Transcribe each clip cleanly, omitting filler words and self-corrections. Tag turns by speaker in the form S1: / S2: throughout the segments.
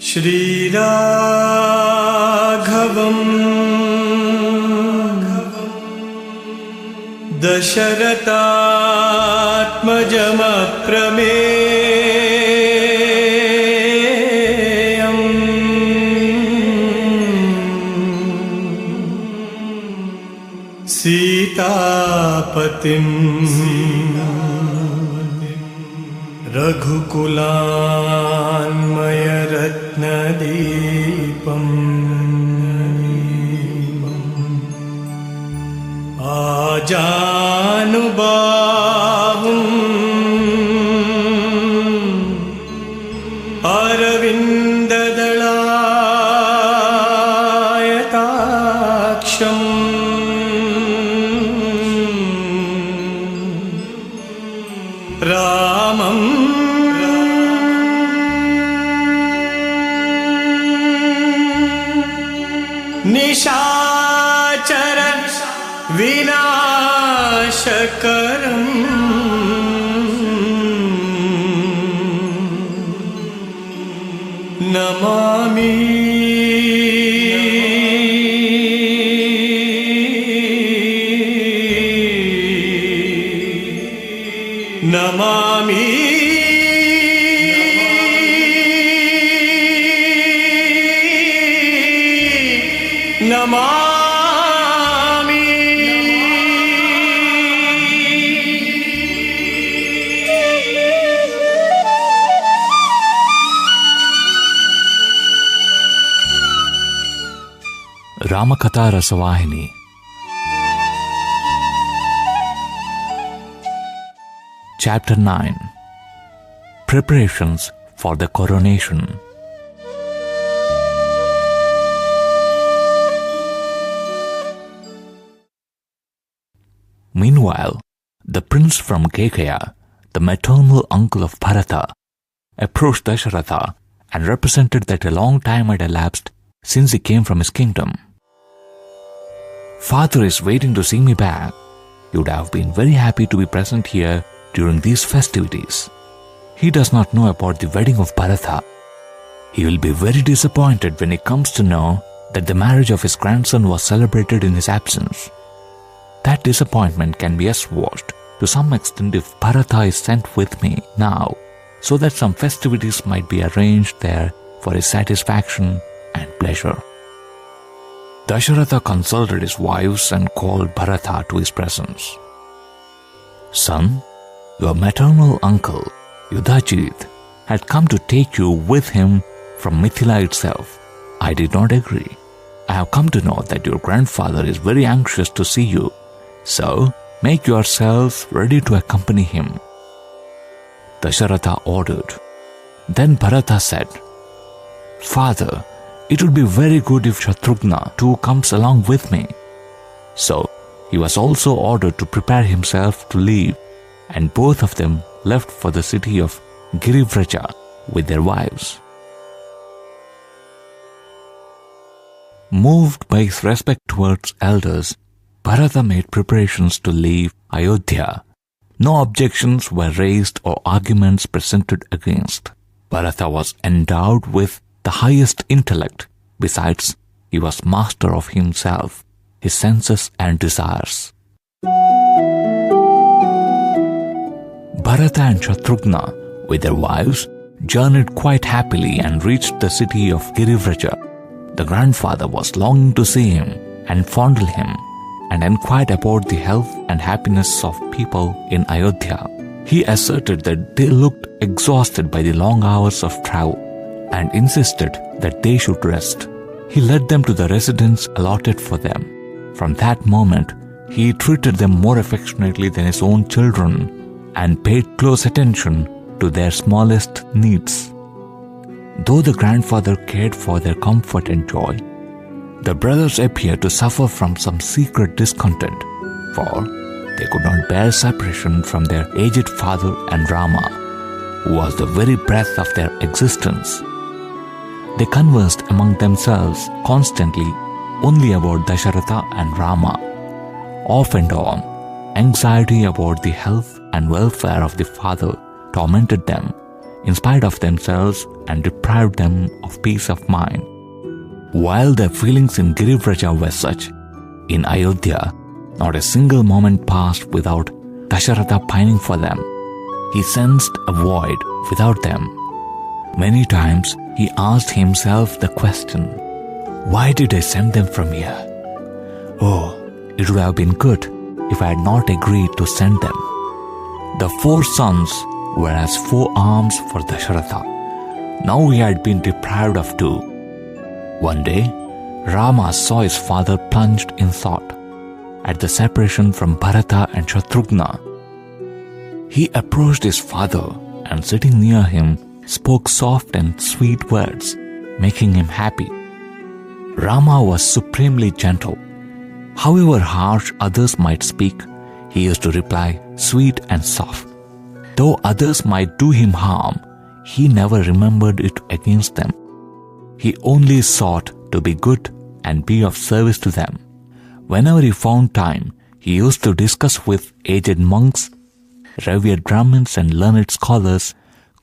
S1: श्रीराघवम् दशरथात्मजमप्रमेयम् सीतापतिम् रघुकुलान्मयरत्नदीपम् आजानुबाहुम् अरविन्ददलायताक्षम् रामम् निशाचर विनाशकरम् Namami Namami Namami
S2: Ramakatha Rasavahini. Chapter 9. Preparations for the coronation. Meanwhile, the prince from Kekaya, the maternal uncle of Bharata, approached Dasharatha and represented that a long time had elapsed since he came from his kingdom. "Father is waiting to see me back. He would have been very happy to be present here during these festivities. He does not know about the wedding of Bharata. He will be very disappointed when he comes to know that the marriage of his grandson was celebrated in his absence. That disappointment can be assuaged to some extent if Bharata is sent with me now, so that some festivities might be arranged there for his satisfaction and pleasure." Dasharatha consulted his wives and called Bharata to his presence. "Son, your maternal uncle, Yudhajit, had come to take you with him from Mithila itself. I did not agree. I have come to know that your grandfather is very anxious to see you, so make yourselves ready to accompany him." Dasharatha ordered. Then Bharata said, "Father, it would be very good if Shatrughna too comes along with me." So he was also ordered to prepare himself to leave, and both of them left for the city of Girivraja with their wives. Moved by his respect towards elders, Bharata made preparations to leave Ayodhya. No objections were raised or arguments presented against. Bharata was endowed with the highest intellect. Besides, he was master of himself, his senses and desires. Bharata and Shatrughna, with their wives, journeyed quite happily and reached the city of Girivraja. The grandfather was longing to see him and fondle him, and inquired about the health and happiness of people in Ayodhya. He asserted that they looked exhausted by the long hours of travel and insisted that they should rest. He led them to the residence allotted for them. From that moment, he treated them more affectionately than his own children and paid close attention to their smallest needs. Though the grandfather cared for their comfort and joy, the brothers appeared to suffer from some secret discontent, for they could not bear separation from their aged father and Rama, who was the very breath of their existence. They conversed among themselves constantly only about Dasharatha and Rama. Off and on, anxiety about the health and welfare of the father tormented them, in spite of themselves and deprived them of peace of mind. While their feelings in Girivraja were such, in Ayodhya, not a single moment passed without Dasharatha pining for them. He sensed a void without them. Many times he asked himself the question, why did I send them from here? Oh, it would have been good if I had not agreed to send them. The 4 sons were as 4 arms for Dasharatha. Now he had been deprived of 2. One day, Rama saw his father plunged in thought at the separation from Bharata and Shatrughna. He approached his father and sitting near him spoke soft and sweet words, making him happy. Rama was supremely gentle. However harsh others might speak, he used to reply sweet and soft. Though others might do him harm, he never remembered it against them. He only sought to be good and be of service to them. Whenever he found time, he used to discuss with aged monks, revered Brahmins and learned scholars,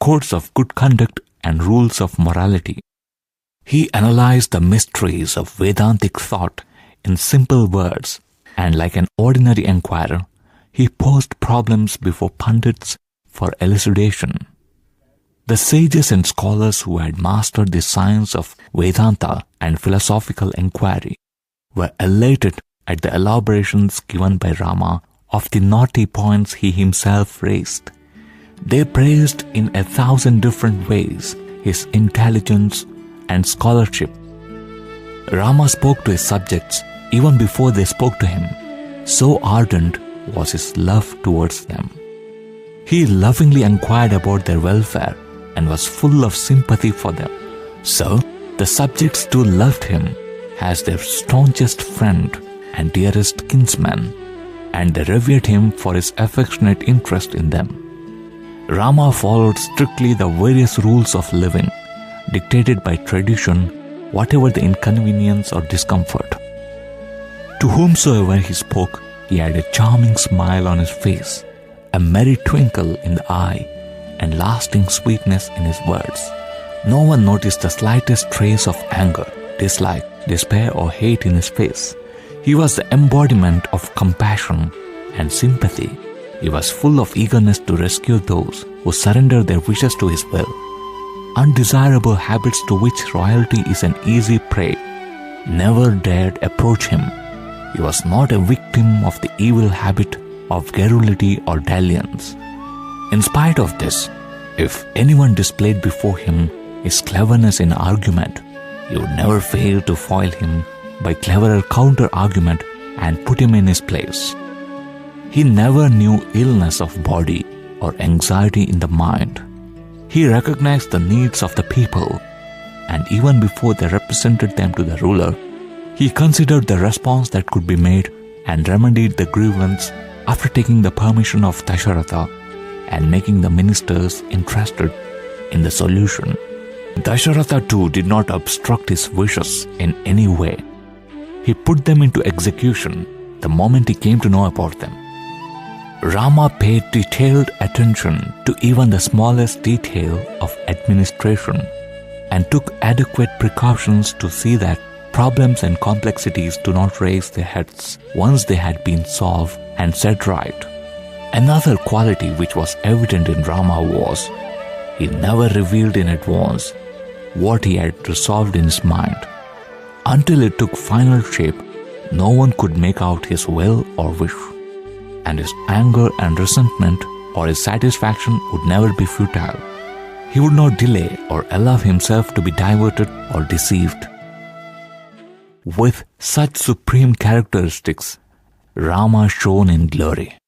S2: codes of good conduct and rules of morality. He analyzed the mysteries of Vedantic thought in simple words, and like an ordinary enquirer, he posed problems before pundits for elucidation. The sages and scholars who had mastered the science of Vedanta and philosophical inquiry were elated at the elaborations given by Rama of the knotty points he himself raised. They praised in 1,000 different ways his intelligence and scholarship. Rama spoke to his subjects even before they spoke to him. So ardent was his love towards them. He lovingly inquired about their welfare and was full of sympathy for them. So the subjects too loved him as their staunchest friend and dearest kinsman, and they revered him for his affectionate interest in them. Rama followed strictly the various rules of living, dictated by tradition, whatever the inconvenience or discomfort. To whomsoever he spoke, he had a charming smile on his face, a merry twinkle in the eye, and lasting sweetness in his words. No one noticed the slightest trace of anger, dislike, despair, or hate in his face. He was the embodiment of compassion and sympathy. He was full of eagerness to rescue those who surrender their wishes to his will. Undesirable habits to which royalty is an easy prey never dared approach him. He was not a victim of the evil habit of garrulity or dalliance. In spite of this, if anyone displayed before him his cleverness in argument, he would never fail to foil him by cleverer counter-argument and put him in his place. He never knew illness of body or anxiety in the mind. He recognized the needs of the people, and even before they represented them to the ruler, he considered the response that could be made and remedied the grievance after taking the permission of Dasharatha and making the ministers interested in the solution. Dasharatha too did not obstruct his wishes in any way. He put them into execution the moment he came to know about them. Rama paid detailed attention to even the smallest detail of administration and took adequate precautions to see that problems and complexities do not raise their heads once they had been solved and set right. Another quality which was evident in Rama was he never revealed in advance what he had resolved in his mind. Until it took final shape, no one could make out his will or wish, and his anger and resentment or his satisfaction would never be futile. He would not delay or allow himself to be diverted or deceived. With such supreme characteristics, Rama shone in glory.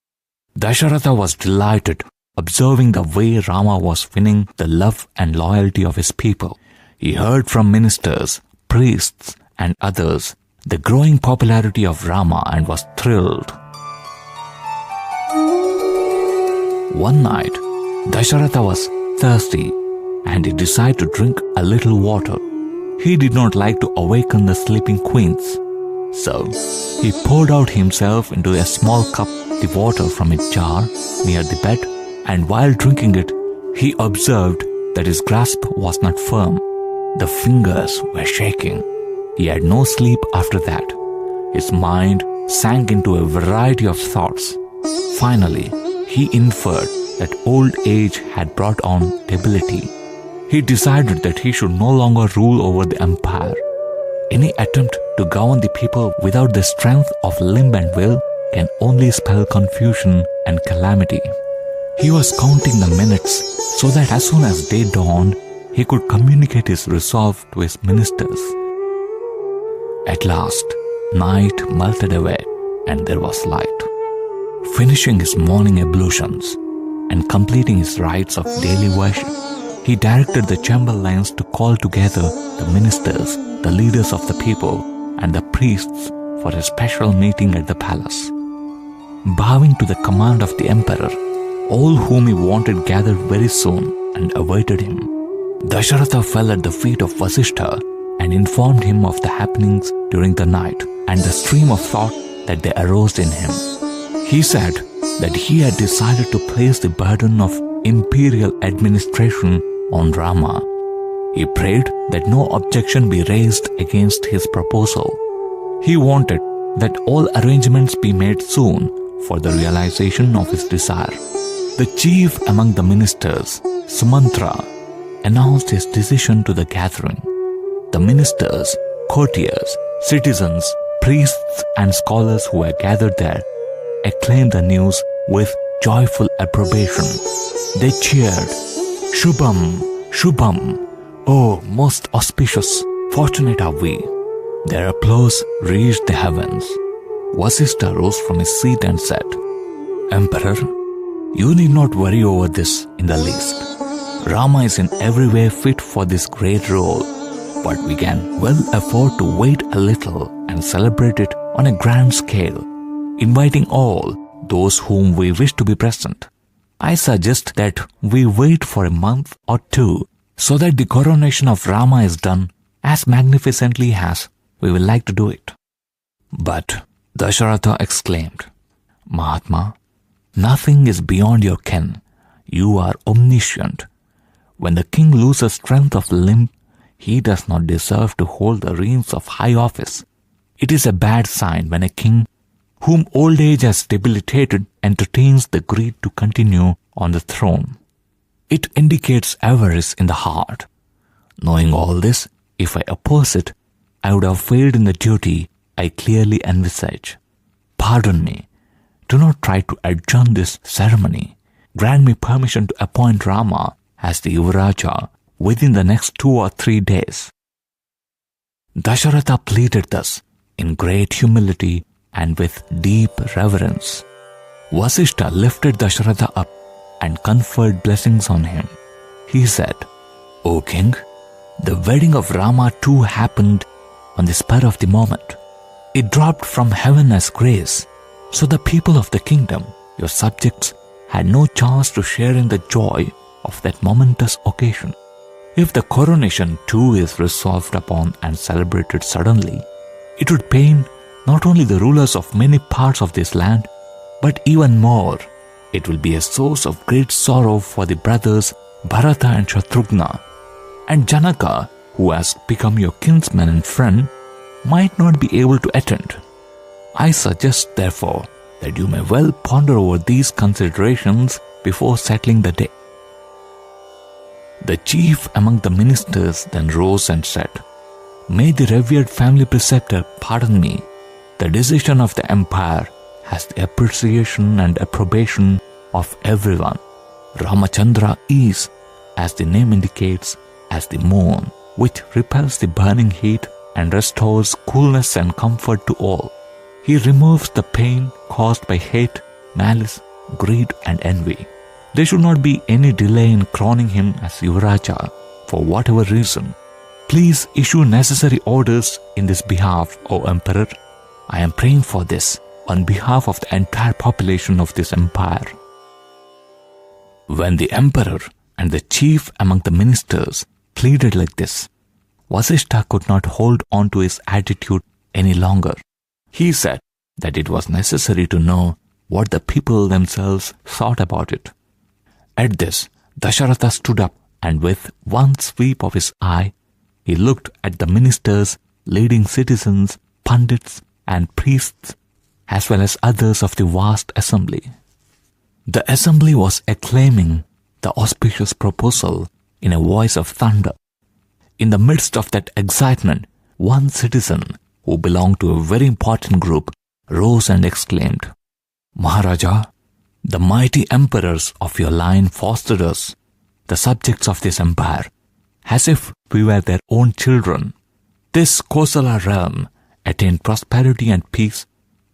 S2: Dasharatha was delighted, observing the way Rama was winning the love and loyalty of his people. He heard from ministers, priests, and others the growing popularity of Rama and was thrilled. One night, Dasharatha was thirsty and he decided to drink a little water. He did not like to awaken the sleeping queens, so he poured out himself into a small cup the water from a jar near the bed, and while drinking it, he observed that his grasp was not firm. The fingers were shaking. He had no sleep after that. His mind sank into a variety of thoughts. Finally, he inferred that old age had brought on debility. He decided that he should no longer rule over the empire. Any attempt to govern the people without the strength of limb and will can only spell confusion and calamity. He was counting the minutes so that as soon as day dawned, he could communicate his resolve to his ministers. At last, night melted away and there was light. Finishing his morning ablutions and completing his rites of daily worship, he directed the chamberlains to call together the ministers, the leaders of the people, and the priests for a special meeting at the palace. Bowing to the command of the emperor, all whom he wanted gathered very soon and awaited him. Dasharatha fell at the feet of Vasishtha and informed him of the happenings during the night and the stream of thought that they aroused in him. He said that he had decided to place the burden of imperial administration on Rama. He prayed that no objection be raised against his proposal. He wanted that all arrangements be made soon for the realization of his desire. The chief among the ministers, Sumantra, announced his decision to the gathering. The ministers, courtiers, citizens, priests and scholars who were gathered there acclaimed the news with joyful approbation. They cheered, "Shubham, Shubham, oh, most auspicious, fortunate are we." Their applause reached the heavens. Vasishtha rose from his seat and said, "Emperor, you need not worry over this in the least. Rama is in every way fit for this great role, but we can well afford to wait a little and celebrate it on a grand scale, inviting all those whom we wish to be present. I suggest that we wait for a month or two so that the coronation of Rama is done as magnificently as we will like to do it." But Dasharatha exclaimed, "Mahatma, nothing is beyond your ken. You are omniscient. When the king loses strength of limb, he does not deserve to hold the reins of high office. It is a bad sign when a king whom old age has debilitated entertains the greed to continue on the throne. It indicates avarice in the heart. Knowing all this, if I oppose it, I would have failed in the duty I clearly envisage. Pardon me. Do not try to adjourn this ceremony. Grant me permission to appoint Rama as the Yuvaraja within the next 2 or 3 days." Dasharatha pleaded thus in great humility and with deep reverence. Vasishtha lifted Dasharatha up and conferred blessings on him. He said, "O king, the wedding of Rama too happened on the spur of the moment. It dropped from heaven as grace, so the people of the kingdom, your subjects, had no chance to share in the joy of that momentous occasion. If the coronation too is resolved upon and celebrated suddenly, it would pain not only the rulers of many parts of this land, but even more, it will be a source of great sorrow for the brothers Bharata and Shatrughna, and Janaka, who has become your kinsman and friend, might not be able to attend. I suggest, therefore, that you may well ponder over these considerations before settling the day." The chief among the ministers then rose and said, "May the revered family preceptor pardon me. The decision of the empire has the appreciation and approbation of everyone. Ramachandra is, as the name indicates, as the moon, which repels the burning heat and restores coolness and comfort to all. He removes the pain caused by hate, malice, greed and envy. There should not be any delay in crowning him as Yuvaraja for whatever reason. Please issue necessary orders in this behalf, O Emperor. I am praying for this on behalf of the entire population of this empire." When the emperor and the chief among the ministers pleaded like this, Vasishtha could not hold on to his attitude any longer. He said that it was necessary to know what the people themselves thought about it. At this, Dasharatha stood up and with one sweep of his eye, he looked at the ministers, leading citizens, pundits, and priests, as well as others of the vast assembly. The assembly was acclaiming the auspicious proposal in a voice of thunder. In the midst of that excitement, one citizen who belonged to a very important group rose and exclaimed, "Maharaja, the mighty emperors of your line fostered us, the subjects of this empire, as if we were their own children. This Kosala realm attained prosperity and peace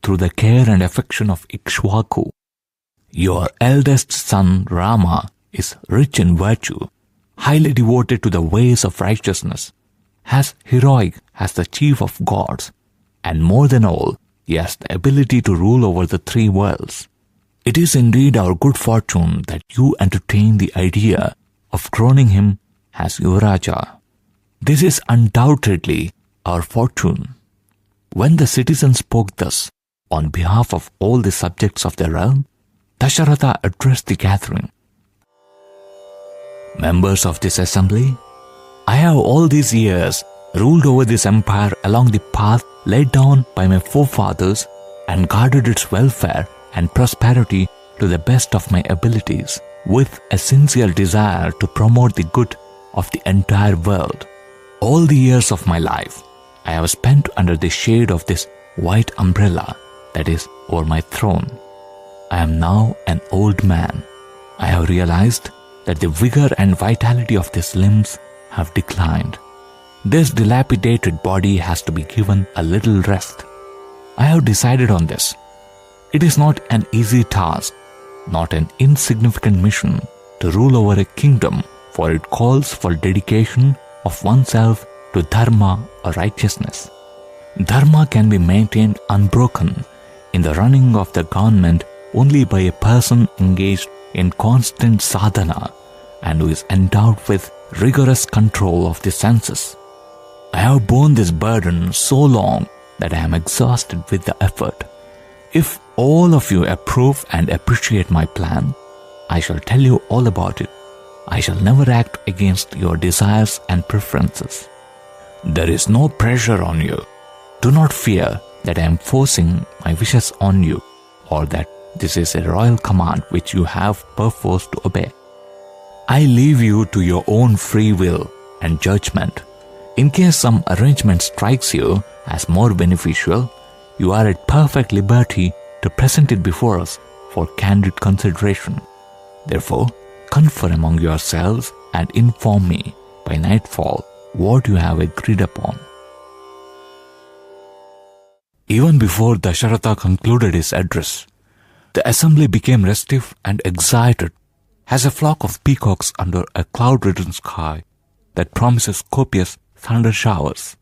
S2: through the care and affection of Ikshwaku. Your eldest son Rama is rich in virtue, highly devoted to the ways of righteousness, as heroic as the chief of gods, and more than all, he has the ability to rule over the three worlds. It is indeed our good fortune that you entertain the idea of crowning him as Yuvaraja. This is undoubtedly our fortune." When the citizens spoke thus, on behalf of all the subjects of the realm, Dasharatha addressed the gathering. "Members of this assembly, I have all these years ruled over this empire along the path laid down by my forefathers and guarded its welfare and prosperity to the best of my abilities, with a sincere desire to promote the good of the entire world. All the years of my life I have spent under the shade of this white umbrella that is over my throne. I am now an old man. I have realized that the vigor and vitality of these limbs have declined. This dilapidated body has to be given a little rest. I have decided on this. It is not an easy task, not an insignificant mission to rule over a kingdom, for it calls for dedication of oneself to dharma or righteousness. Dharma can be maintained unbroken in the running of the government only by a person engaged in constant sadhana and who is endowed with rigorous control of the senses. I have borne this burden so long that I am exhausted with the effort. If all of you approve and appreciate my plan, I shall tell you all about it. I shall never act against your desires and preferences. There is no pressure on you. Do not fear that I am forcing my wishes on you, or that this is a royal command which you have perforce to obey. I leave you to your own free will and judgment. In case some arrangement strikes you as more beneficial, you are at perfect liberty to present it before us for candid consideration. Therefore, confer among yourselves and inform me by nightfall what you have agreed upon." Even before Dasharatha concluded his address, the assembly became restive and excited as a flock of peacocks under a cloud-ridden sky that promises copious thunder showers.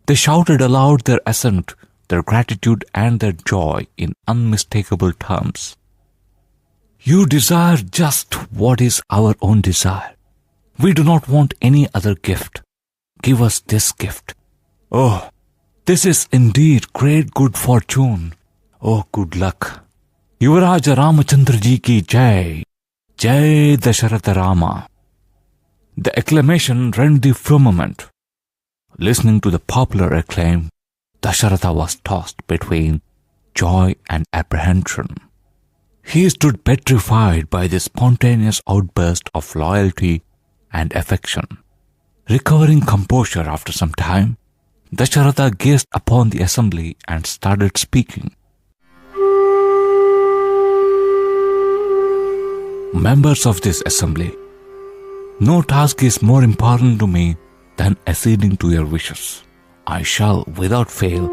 S2: They shouted aloud their assent, their gratitude and their joy in unmistakable terms. "You desire just what is our own desire. We do not want any other gift. Give us this gift. Oh, this is indeed great good fortune. Oh, good luck. Yuvaraja Ramachandra ji ki Jai. Jai Dasharatha Rama." The acclamation rent the firmament. Listening to the popular acclaim, Dasharatha was tossed between joy and apprehension. He stood petrified by this spontaneous outburst of loyalty and affection. Recovering composure after some time, Dasharatha gazed upon the assembly and started speaking. "Members of this assembly, no task is more important to me than acceding to your wishes. I shall, without fail,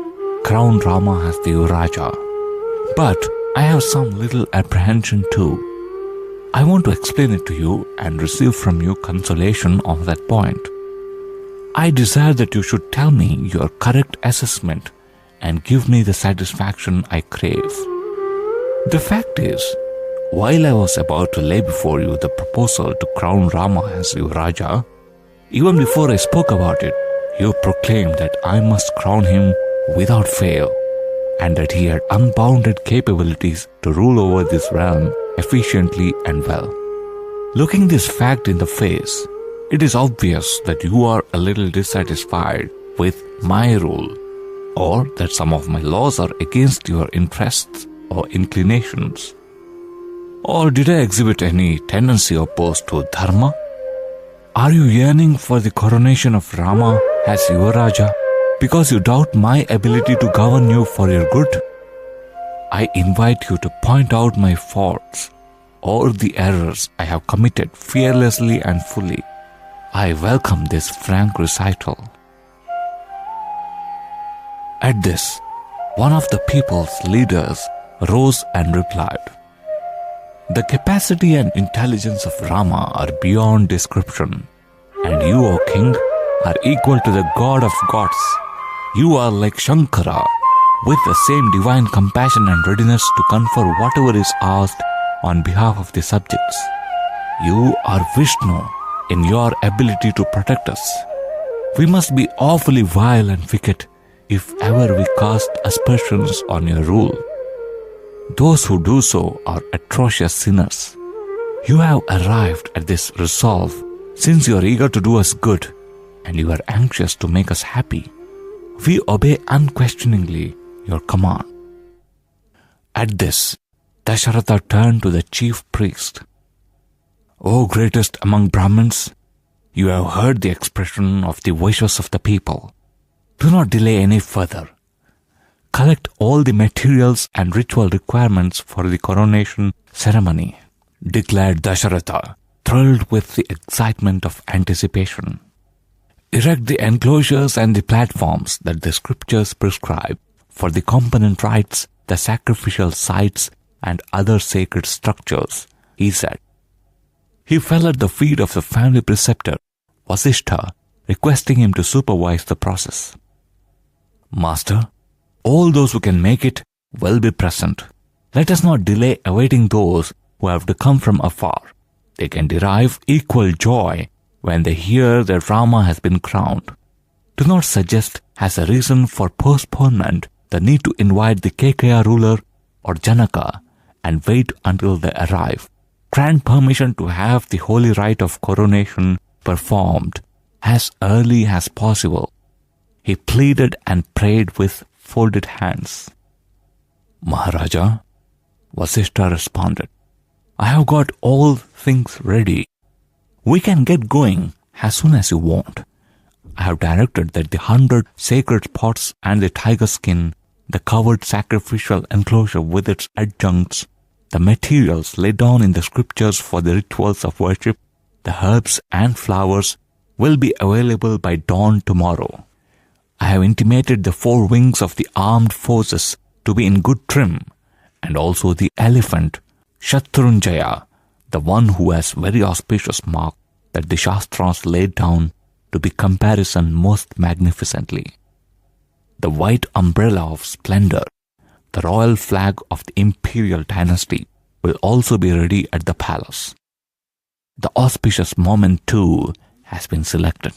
S2: crown Rama as the Yuvaraja. But I have some little apprehension too. I want to explain it to you and receive from you consolation on that point. I desire that you should tell me your correct assessment and give me the satisfaction I crave. The fact is, while I was about to lay before you the proposal to crown Rama as Yuvaraja, even before I spoke about it, you proclaimed that I must crown him without fail, and that he had unbounded capabilities to rule over this realm efficiently and well. Looking this fact in the face, it is obvious that you are a little dissatisfied with my rule, or that some of my laws are against your interests or inclinations. Or did I exhibit any tendency opposed to Dharma? Are you yearning for the coronation of Rama as your Raja because you doubt my ability to govern you for your good? I invite you to point out my faults or the errors I have committed fearlessly and fully. I welcome this frank recital. At this, one of the people's leaders rose and replied, "The capacity and intelligence of Rama are beyond description, and you, O king, are equal to the God of gods. You are like Shankara, with the same divine compassion and readiness to confer whatever is asked on behalf of the subjects. You are Vishnu in your ability to protect us. We must be awfully vile and wicked if ever we cast aspersions on your rule. Those who do so are atrocious sinners. You have arrived at this resolve since you are eager to do us good and you are anxious to make us happy. We obey unquestioningly your command." At this, Dasharatha turned to the chief priest. "O greatest among Brahmins, you have heard the expression of the wishes of the people. Do not delay any further. Collect all the materials and ritual requirements for the coronation ceremony," declared Dasharatha, thrilled with the excitement of anticipation. "Erect the enclosures and the platforms that the scriptures prescribe for the component rites, the sacrificial sites, and other sacred structures," he said. He fell at the feet of the family preceptor, Vasishtha, requesting him to supervise the process. "Master, all those who can make it will be present. Let us not delay awaiting those who have to come from afar. They can derive equal joy when they hear that Rama has been crowned. Do not suggest as a reason for postponement the need to invite the Kekaya ruler or Janaka and wait until they arrive. Grant permission to have the holy rite of coronation performed as early as possible." He pleaded and prayed with folded hands. "Maharaja," Vasishtha responded, "I have got all things ready. We can get going as soon as you want. I have directed that the 100 sacred pots and the tiger skin, the covered sacrificial enclosure with its adjuncts, the materials laid down in the scriptures for the rituals of worship, the herbs and flowers will be available by dawn tomorrow. I have intimated the 4 wings of the armed forces to be in good trim, and also the elephant, Shatrunjaya, the one who has very auspicious mark that the Shastras laid down to be comparison most magnificently. The white umbrella of splendor, the royal flag of the imperial dynasty, will also be ready at the palace. The auspicious moment too has been selected.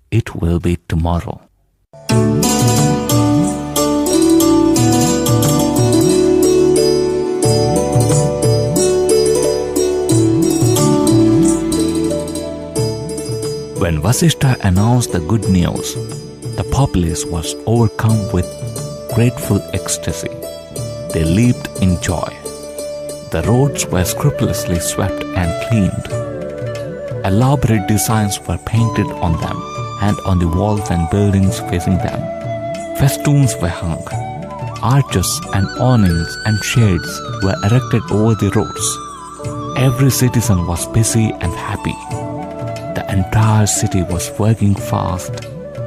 S2: It will be tomorrow." When Vasishtha announced the good news, the populace was overcome with grateful ecstasy. They leaped in joy. The roads were scrupulously swept and cleaned. Elaborate designs were painted on them and on the walls and buildings facing them. Festoons were hung. Arches and awnings and shades were erected over the roads. Every citizen was busy and happy. The entire city was working fast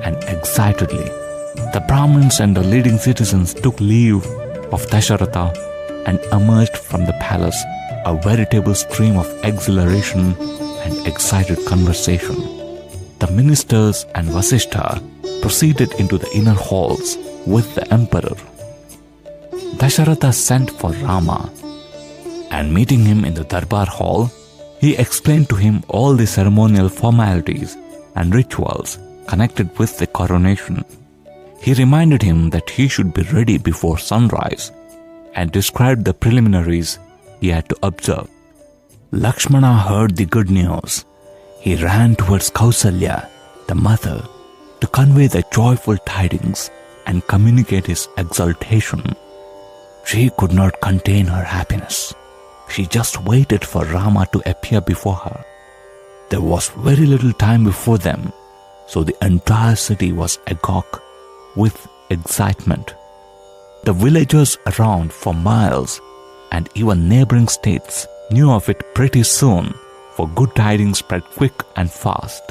S2: and excitedly. The Brahmins and the leading citizens took leave of Dasharatha and emerged from the palace, a veritable stream of exhilaration and excited conversation. The ministers and Vasishtha proceeded into the inner halls with the emperor. Dasharatha sent for Rama, and meeting him in the Darbar hall, he explained to him all the ceremonial formalities and rituals connected with the coronation. He reminded him that he should be ready before sunrise and described the preliminaries he had to observe. Lakshmana heard the good news. He ran towards Kausalya, the mother, to convey the joyful tidings and communicate his exultation. She could not contain her happiness. She just waited for Rama to appear before her. There was very little time before them, so the entire city was agog with excitement. The villagers around for miles and even neighboring states knew of it pretty soon, for good tidings spread quick and fast.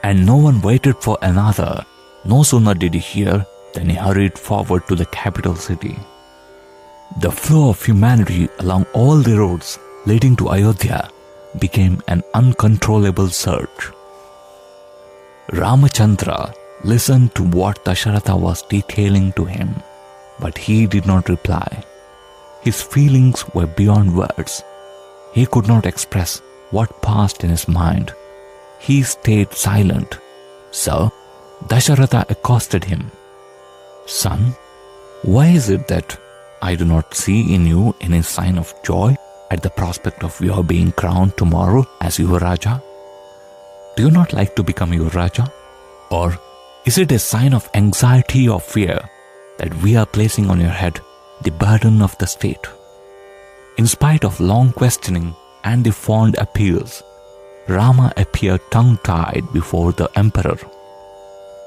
S2: And no one waited for another. No sooner did he hear than he hurried forward to the capital city. The flow of humanity along all the roads leading to Ayodhya became an uncontrollable surge. Ramachandra listened to what Dasharatha was detailing to him, but he did not reply. His feelings were beyond words. He could not express what passed in his mind. He stayed silent. So, Dasharatha accosted him. Son, why is it that I do not see in you any sign of joy at the prospect of your being crowned tomorrow as Yuvaraja? Do you not like to become Yuvaraja? Or is it a sign of anxiety or fear that we are placing on your head the burden of the state? In spite of long questioning and the fond appeals, Rama appeared tongue-tied before the emperor.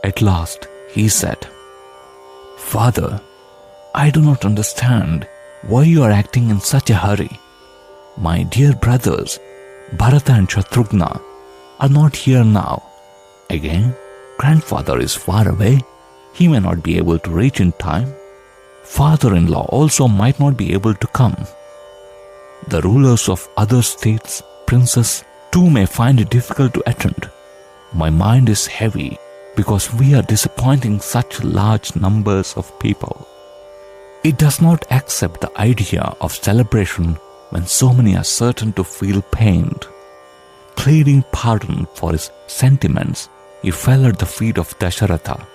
S2: At last, he said, Father, I do not understand why you are acting in such a hurry. My dear brothers, Bharata and Shatrughna, are not here now. Again, grandfather is far away. He may not be able to reach in time. Father-in-law also might not be able to come. The rulers of other states, princes, too may find it difficult to attend. My mind is heavy because we are disappointing such large numbers of people. It does not accept the idea of celebration when so many are certain to feel pained. Pleading pardon for his sentiments, he fell at the feet of Dasharatha.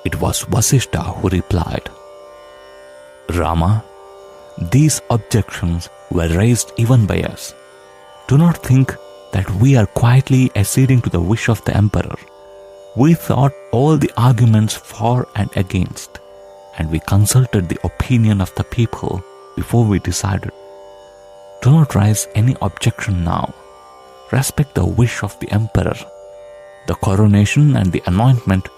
S2: It was Vasishtha who replied, Rama, these objections were raised even by us. Do not think that we are quietly acceding to the wish of the emperor. We thought all the arguments for and against, and we consulted the opinion of the people before we decided. Do not raise any objection now. Respect the wish of the emperor. The coronation and the anointment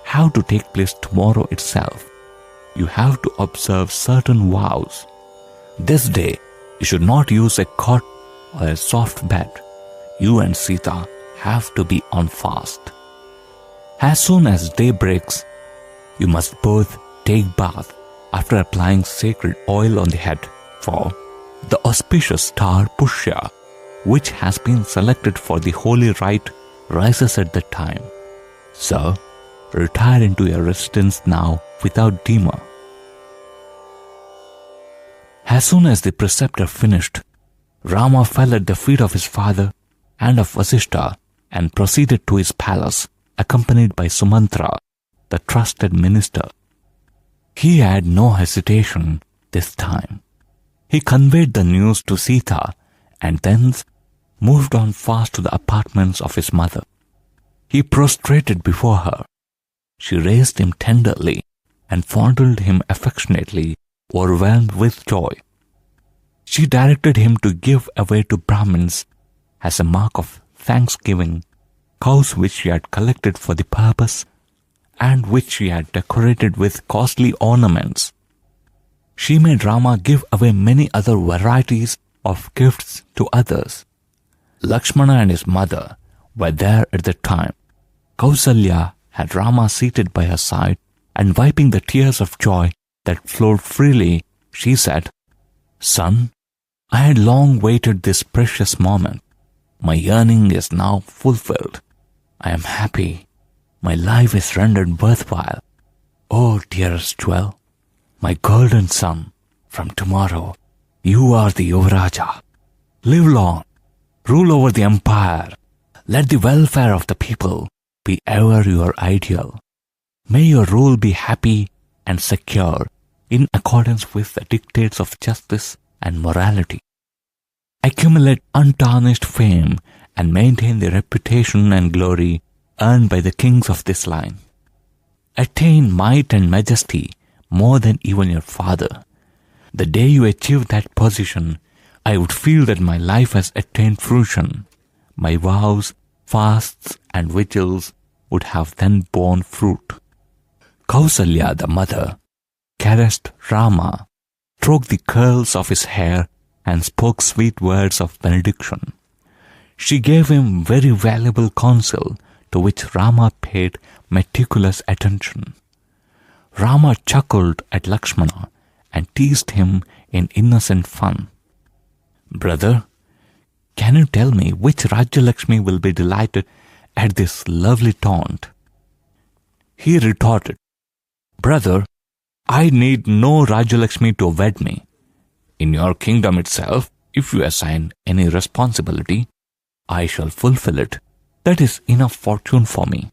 S2: have to take place tomorrow itself. You have to observe certain vows. This day, you should not use a cot or a soft bed. You and Sita have to be on fast. As soon as day breaks, you must both take bath after applying sacred oil on the head, for the auspicious star Pushya, which has been selected for the holy rite, rises at that time. So, retire into your residence now without demur. As soon as the preceptor finished, Rama fell at the feet of his father and of Vasishtha and proceeded to his palace, accompanied by Sumantra, the trusted minister. He had no hesitation this time. He conveyed the news to Sita and thence moved on fast to the apartments of his mother. He prostrated before her. She raised him tenderly and fondled him affectionately, overwhelmed with joy. She directed him to give away to Brahmins, as a mark of thanksgiving, cows which she had collected for the purpose and which she had decorated with costly ornaments. She made Rama give away many other varieties of gifts to others. Lakshmana and his mother were there at the time. Kausalya had Rama seated by her side, and wiping the tears of joy that flowed freely, she said, Son, I had long waited this precious moment. My yearning is now fulfilled. I am happy. My life is rendered worthwhile. Oh, dearest jewel, my golden son, from tomorrow you are the Yuvaraja. Live long, rule over the empire. Let the welfare of the people be ever your ideal. May your rule be happy and secure in accordance with the dictates of justice and morality. accumulate untarnished fame, and maintain the reputation and glory earned by the kings of this line. Attain might and majesty more than even your father. The day you achieve that position, I would feel that my life has attained fruition. My vows, fasts, and vigils would have then borne fruit. Kausalya, the mother, caressed Rama, stroked the curls of his hair, and spoke sweet words of benediction. She gave him very valuable counsel, to which Rama paid meticulous attention. Rama chuckled at Lakshmana and teased him in innocent fun. Brother, can you tell me which Rajalakshmi will be delighted at this lovely taunt? He retorted, Brother, I need no Rajalakshmi to wed me. In your kingdom itself, if you assign any responsibility, I shall fulfill it. That is enough fortune for me.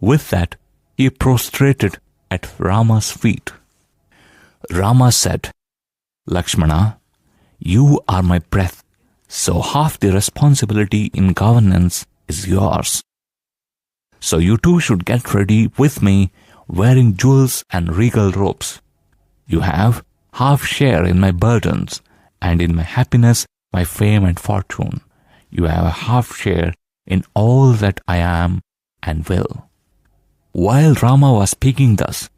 S2: With that, he prostrated at Rama's feet. Rama said, Lakshmana, you are my breath, so half the responsibility in governance is yours. So you too should get ready with me, wearing jewels and regal robes. You have half share in my burdens, and in my happiness, my fame and fortune. You have a half share in all that I am and will. While Rama was speaking thus,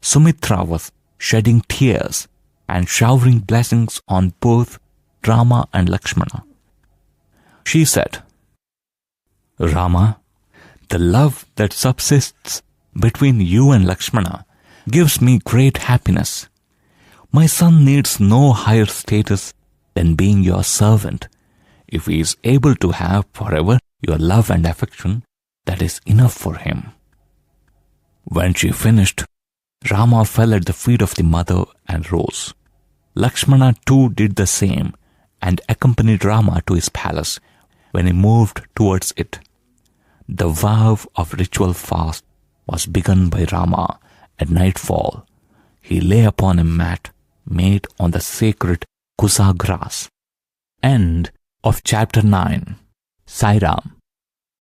S2: Sumitra was shedding tears and showering blessings on both Rama and Lakshmana. She said, Rama, the love that subsists between you and Lakshmana gives me great happiness. My son needs no higher status than being your servant. If he is able to have forever your love and affection, that is enough for him. When she finished, Rama fell at the feet of the mother and rose. Lakshmana too did the same and accompanied Rama to his palace when he moved towards it. The vow of ritual fast was begun by Rama at nightfall. He lay upon a mat made on the sacred kusa grass. End of chapter 9. Sai Ram.